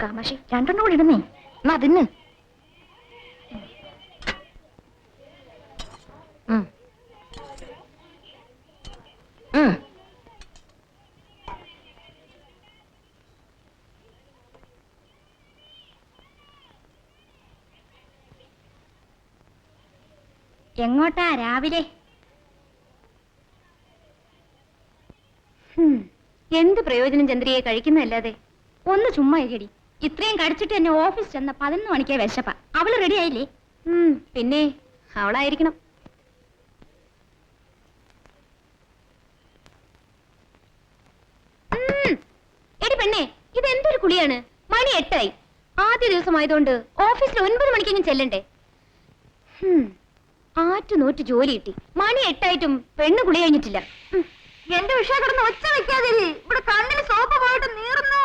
കാമാക്ഷി രണ്ടെണ്ണം കൂടി ഇടുന്നേ എന്നാ അതിന് എങ്ങോട്ടാ രാവിലെ? എന്ത് പ്രയോജനം ചന്ദ്രിയെ കഴിക്കുന്നതല്ലാതെ? ഒന്ന് ചുമ്മാ ഇരിക്കടി. ഇത്രയും കടിച്ചിട്ട് എന്നെ ഓഫീസ് ചെന്ന 11 മണിക്കേ വിശപ്പ. അവള് റെഡി ആയില്ലേ? പിന്നെ അവളായിരിക്കണം. എടി പെണ്ണേ, ഇതെന്തൊരു കുളിയാണ്? മണി 8 ആയി. ആദ്യ ദിവസമായതുകൊണ്ട് ഓഫീസിൽ 9 മണിക്കെങ്കിലും ചെല്ലണ്ടേ? ആറ്റു നോറ്റ് ജോലി കിട്ടി. മണി 8 ആയിട്ടും പെണ്ണ് കുളി കഴിഞ്ഞിട്ടില്ല. എന്റെ വിഷയം കിടന്ന് ഒച്ച വെക്കാതെ. ഇവിടെ കണ്ണിൽ സോപ്പ് പോയിട്ട് നീറുന്നു.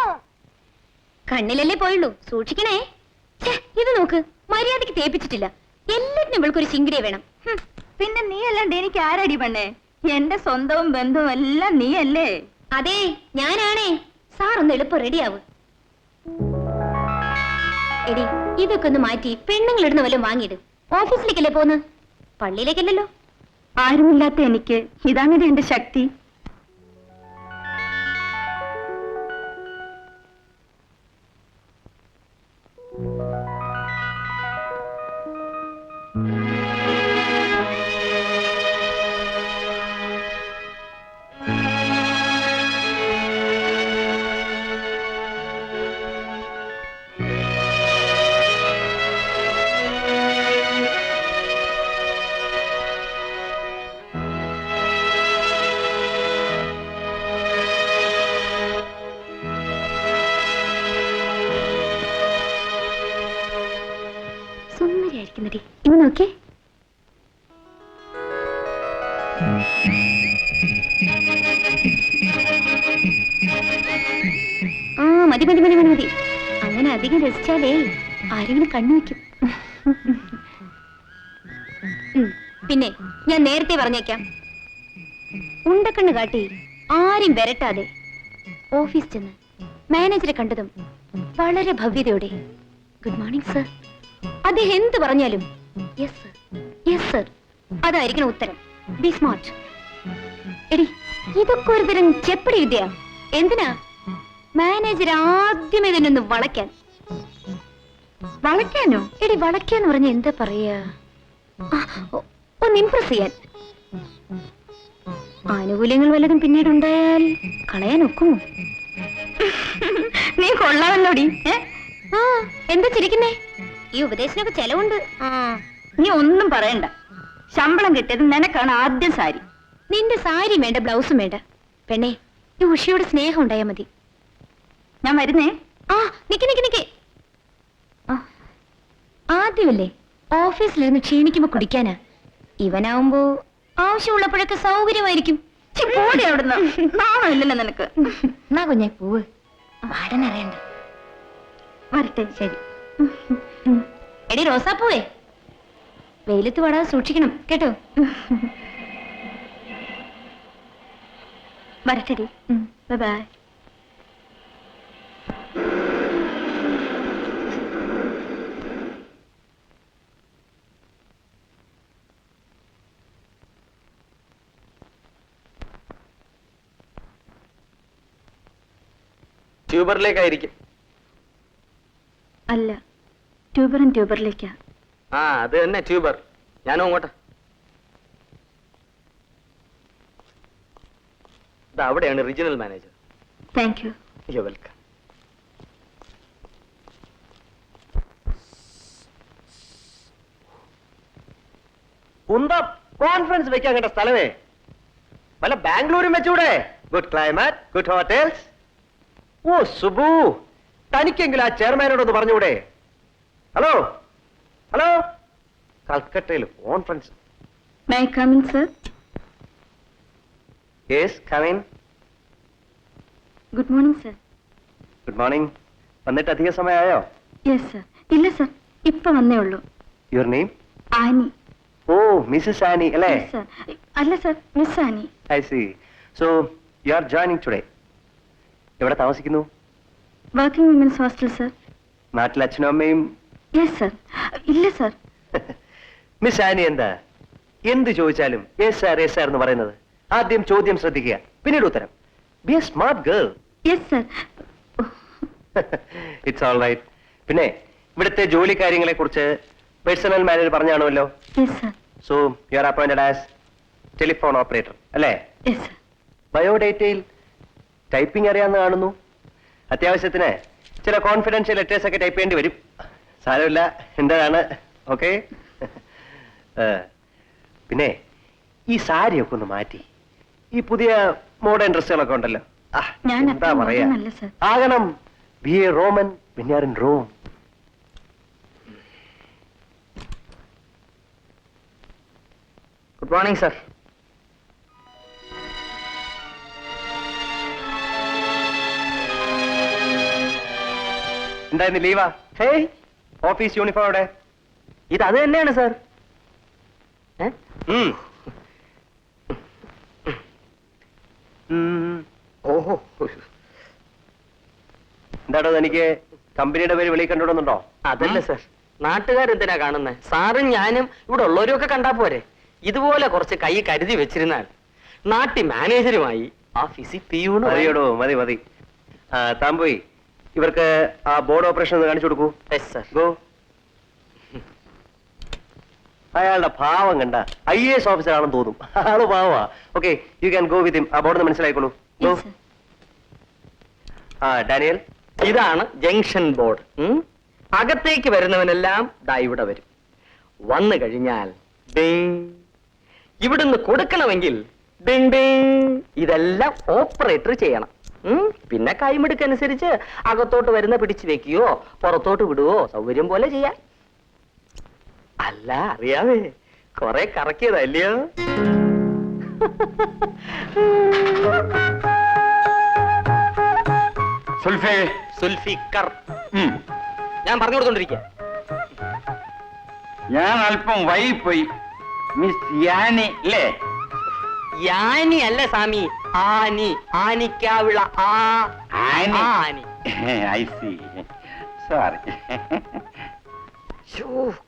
കണ്ണിലല്ലേ പോയുള്ളൂ, സൂക്ഷിക്കണേ. ഇത് നോക്ക്, മര്യാദക്ക് തേപ്പിച്ചിട്ടില്ല. എല്ലാത്തിനും ഇവൾക്കൊരു ചിങ്കിടിയെ വേണം. പിന്നെ നീ അല്ലാണ്ട് എനിക്ക് ആരടി പെണ്ണേ? എന്റെ സ്വന്തവും ബന്ധവും എല്ലാം നീ അല്ലേ? അതെ, ഞാനാണേ. സാർ ഒന്ന് എളുപ്പം റെഡിയാവും. എടി, ഇതൊക്കെ ഒന്ന് മാറ്റി പെണ്ണുങ്ങളിടുന്ന വല്ലതും വാങ്ങിയിട്. ഓഫീസിലേക്കല്ലേ പോന്ന്, പള്ളിയിലേക്കല്ലല്ലോ. ആരുമില്ലാത്ത എനിക്ക് ഇതാണ് എന്റെ ശക്തി. ഇനി നോക്കേ. മതി മതി മതി മതി മതി. അങ്ങനെ അധികം രസിച്ചാലേ ആരെങ്കിലും കണ്ണു വെക്കും. പിന്നെ ഞാൻ നേരത്തെ പറഞ്ഞേക്കാം, ഉണ്ടക്കണ്ണ് കാട്ടി ആരും വരട്ടാതെ ഓഫീസ് ചെന്ന് മാനേജറെ കണ്ടതും വളരെ ഭവ്യതയോടെ ഗുഡ് മോർണിംഗ് സർ, അദ്ദേഹം എന്ത് പറഞ്ഞാലും യെസ് സർ, യെസ് സർ, അതായിരിക്കണം ഉത്തരം. B smart. എടി, ഇതൊക്കെ ഒരു തരം ചെപ്പടി വിദ്യ. എന്തിനാ? മാനേജർ ആദ്യമേ തന്നെ ഒന്ന് വളയ്ക്കാൻ. വളയ്ക്കാനോ? എടി, വളയ്ക്കാന്ന് പറഞ്ഞ എന്താ പറയാ? ഒന്ന് ഇംപ്രസ് ചെയ്യാൻ. ആനുകൂല്യങ്ങൾ വല്ലതും പിന്നീട് ഉണ്ടായാൽ കളയാൻ ഒക്കുമോ? നീ കൊള്ളാമല്ലോടി. എന്താ ചിരിക്കുന്നേ? ഈ ഉപദേശത്തിനൊക്കെ ചെലവുണ്ട്. നീ ഒന്നും പറയണ്ട. ശമ്പളം കിട്ടിയത് നിനക്കാണ് ആദ്യം സാരി. നിന്റെ സാരി വേണ്ട, ബ്ലൗസും വേണ്ട. പെണ്ണേ, ഈ ഉഷയോട് സ്നേഹം ഉണ്ടായാ മതി. ഞാൻ വരുന്നേ. നിക്ക് നിക്ക് നിക്ക്. ആദ്യമല്ലേ ഓഫീസിലിരുന്ന് ക്ഷീണിക്കുമ്പോ കുടിക്കാനാ. ഇവനാവുമ്പോ ആവശ്യമുള്ളപ്പോഴൊക്കെ സൗകര്യമായിരിക്കും. പോടി അവിടുന്ന്. നാണോ ഇല്ലല്ലോ നിനക്ക്? എന്നാ കുഞ്ഞെ പൂവ്, പാടനറിയണ്ട. വരട്ടെ. ശരി. എടി റോസാപ്പൂവേ, വെയിലത്ത് പാടാതെ സൂക്ഷിക്കണം കേട്ടോ. വരട്ടെടി. ബൈ. ട്യൂബറിലേക്കായിരിക്കും. അല്ല, ട്യൂബറും ട്യൂബറിലേക്കാ. അത് തന്നെ ട്യൂബർ. ഞാനും അങ്ങോട്ട്. അവിടെയാണ് regional manager. Thank you. You welcome. Conference വെക്കാൻ കേട്ട സ്ഥലമേ. വല്ല ബാംഗ്ലൂരും വെച്ചൂടെ? Good climate, good hotels. ഓ സുബു, തനിക്കെങ്കിലും ആ ചെയർമാനോടൊന്ന് പറഞ്ഞൂടെ? ഹലോ ഹലോ, കൽക്കട്ടയിൽ conference. May I come in sir? Yes, come in. Good morning sir. Good morning. വന്നിട്ട് അധിക സമയമായോ? Yes sir. ഇല്ല സർ, ഇപ്പൊ വന്നേ ഉള്ളൂ. Your name? Annie. Oh, Mrs Annie അല്ലേ? അല്ല sir, miss Annie. I C. So you R joining today. എവിടെ താമസിക്കുന്നു? Working women's hostel sir. നാട്ടിൽ അച്ഛനും അമ്മയും യെസ് സർ. ഇല്ല സർ. മിസ് ആനി എന്താ എന്ത് ചോദിച്ചാലും യെസ് സാർ യെസ് സാർ എന്ന് പറയുന്നത്? ആദ്യം ചോദ്യം ശ്രദ്ധിക്കുക, പിന്നീട് ഉത്തരം. Be a smart girl. Yes sir. It's all right. പിന്നെ ഇവിടുത്തെ ജോലി കാര്യങ്ങളെ കുറിച്ച് പേഴ്സണൽ മാനേജർ പറഞ്ഞാണല്ലോ. Yes sir. So you are appointed as telephone operator അല്ലേ? Yes sir. ബയോഡേറ്റയിൽ ടൈപ്പിംഗ് അറിയാമെന്ന് കാണുന്നു. അത്യാവശ്യത്തിന് ചില കോൺഫിഡൻഷ്യൽ ലെറ്റേഴ്സ് ഒക്കെ ടൈപ്പ് ചെയ്യേണ്ടി വരും. സാരമില്ല, എന്താണ്. ഓക്കെ. പിന്നെ ഈ സാരിയൊക്കെ ഒന്ന് മാറ്റി ഈ പുതിയ മോഡേൺ ഡ്രസ്സുകളൊക്കെ ഉണ്ടല്ലോ, ഞാൻ എന്താ അത്ര പറയാ, മോഡേൺ അല്ല, സർ. ആകണം. B A Roman when you are in Rome. Good morning sir. എന്തായിരുന്നു ലീവാ? ഹേയ്, ഓഫീസ് യൂണിഫോം അവിടെ? ഇത് അത് തന്നെയാണ് സർ. ഉം. ഓഹോ, എന്താടോ എനിക്ക് കമ്പനിയുടെ പേര് വെളിയിൽ കണ്ടുവിടുന്നുണ്ടോ? അതല്ല സർ, നാട്ടുകാരെന്തിനാ കാണുന്നത്? സാറും ഞാനും ഇവിടെ ഉള്ളവരും ഒക്കെ കണ്ടാ പോരെ. ഇതുപോലെ കുറച്ച് കൈ കരുതി വെച്ചിരുന്നാൽ നാട്ടി മാനേജരുമായി ഓഫീസിൽ പിയൂണ്. മതിയോടോ, മതി മതി. താൻ പോയി ഇവർക്ക് ആ ബോർഡ് ഓപ്പറേഷൻ ഒന്ന് കാണിച്ചു കൊടുക്കൂ. Yes sir. ഗോ. അയാളുടെ ഭാവം കണ്ട IAS ഓഫീസർ ആണെന്ന് തോന്നും. ആള് ഭാവാ. Okay, you can go with him. ആ ബോർഡ് മനസ്സിലായിക്കോളൂ. ഗോ. Yes sir. ഡാനിയൽ, ഇതാണ് ജംഗ്ഷൻ ബോർഡ്. അകത്തേക്ക് വരുന്നവനെല്ലാം ദാ ഇവിടെ വരും. വന്നു കഴിഞ്ഞാൽ ഡിങ്. ഇവിടുന്ന് കൊടുക്കണമെങ്കിൽ ഡിങ് ഡിങ്. ഇതെല്ലാം ഓപ്പറേറ്റർ ചെയ്യണം. പിന്നെ കൈമിടുക്കനുസരിച്ച് അകത്തോട്ട് വരുന്ന പിടിച്ചു വെക്കുകയോ പുറത്തോട്ട് വിടുവോ സൗകര്യം പോലെ ചെയ്യാം. അല്ല, അറിയാവേ, കൊറേ കറക്കിയതല്ലയോ. സുൽഫിക്കർ. ഞാൻ പറഞ്ഞു കൊടുത്തോണ്ടിരിക്കുക. ഞാൻ അല്പം വൈകിപ്പോയി. മിസ് യാനി അല്ലേ? യാനി അല്ല സ്വാമി, ആനി. ആനിക്കാവിള. Annie. Annie. I see. Sorry.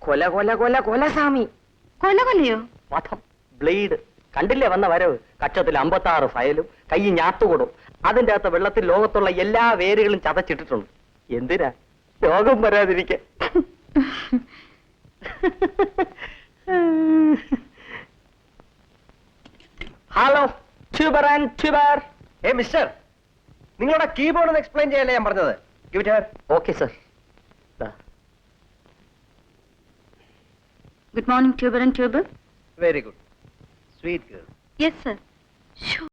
കൊല കൊല കൊല കൊല സ്വാമി. കൊല കൊല്ലയോ? വധം, ബ്ലേഡ്. കണ്ടില്ലേ വന്ന വരവ്? കച്ചത്തിൽ 56 ഫയലും കൈ ഞാത്തുകൊടും. അതിന്റെ അകത്ത് വെള്ളത്തിൽ ലോകത്തുള്ള എല്ലാ വേരുകളും ചതച്ചിട്ടിട്ടുണ്ട്. എന്തിനാ? രോഗം വരാതിരിക്കാൻ. Hello, tuber and tuber. ഏ മിസ്റ്റർ, നിങ്ങളുടെ കീബോർഡ് ഒന്ന് എക്സ്പ്ലെയിൻ ചെയ്യാനല്ലേ ഞാൻ പറഞ്ഞത്. Give it here. Okay sir. Good morning tuber and tuber. Very good. Sweet girl. Yes sir.